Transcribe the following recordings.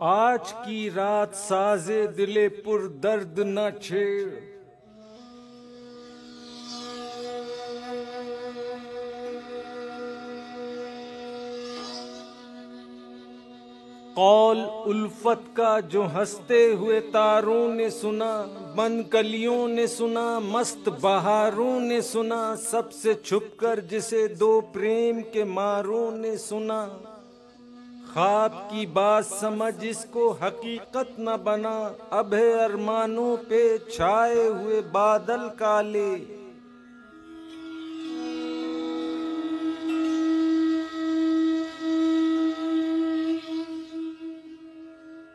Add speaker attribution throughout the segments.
Speaker 1: आज की रात साजे दिले पुर दर्द न छेड़। कौल उल्फत का जो हंसते हुए तारों ने सुना, बन कलियों ने सुना, मस्त बहारों ने सुना, सबसे छुपकर जिसे दो प्रेम के मारों ने सुना। ख्वाब की बात समझ इसको हकीकत न बना, अब है अरमानों पे छाए हुए बादल काले।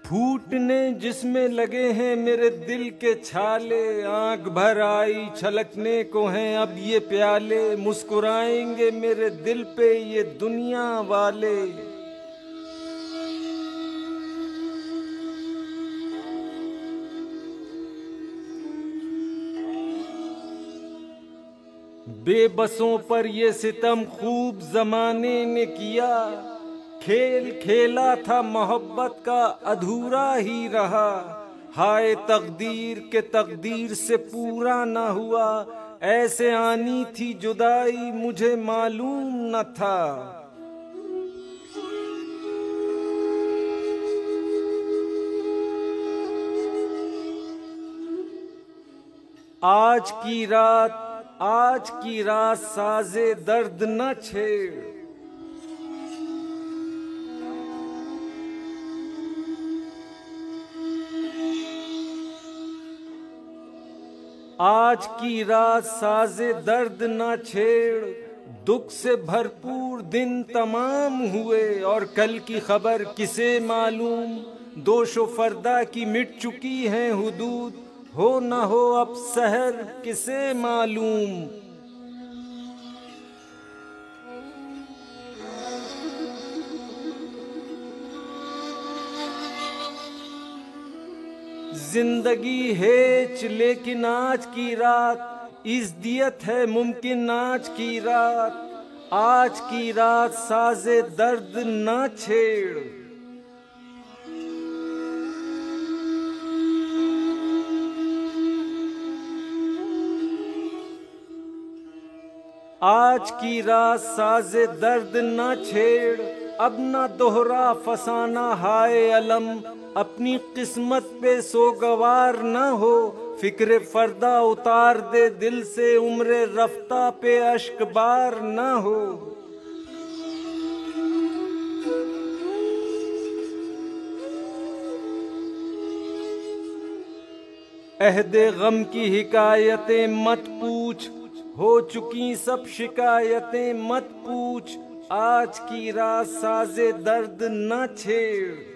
Speaker 1: फूटने जिसमें लगे हैं मेरे दिल के छाले, आंख भर आई छलकने को हैं अब ये प्याले, मुस्कुराएंगे मेरे दिल पे ये दुनिया वाले। बेबसों पर ये सितम खूब जमाने ने किया, खेल खेला था मोहब्बत का अधूरा ही रहा। हाय तकदीर के तकदीर से पूरा न हुआ, ऐसे आनी थी जुदाई मुझे मालूम न था। आज की रात साजे दर्द न छेड़। आज की रात साजे दर्द न छेड़, दुख से भरपूर दिन तमाम हुए और कल की खबर किसे मालूम। दोषो फर्दा की मिट चुकी हैं हुदूद, हो न हो अब सहर किसे मालूम। जिंदगी हेच लेकिन आज की रात इज़्ज़त है मुमकिन आज की रात। आज की रात साजे दर्द न छेड़। आज की रात साजे दर्द न छेड़, अब न दोहरा फसाना हाय अलम, अपनी किस्मत पे सोगवार न हो। फिक्र फर्दा उतार दे दिल से, उम्र रफ्ता पे अश्क बार न हो। अहदे गम की हिकायतें मत पूछ, हो चुकी सब शिकायतें मत पूछ। आज की रात साजे दर्द न छेड़।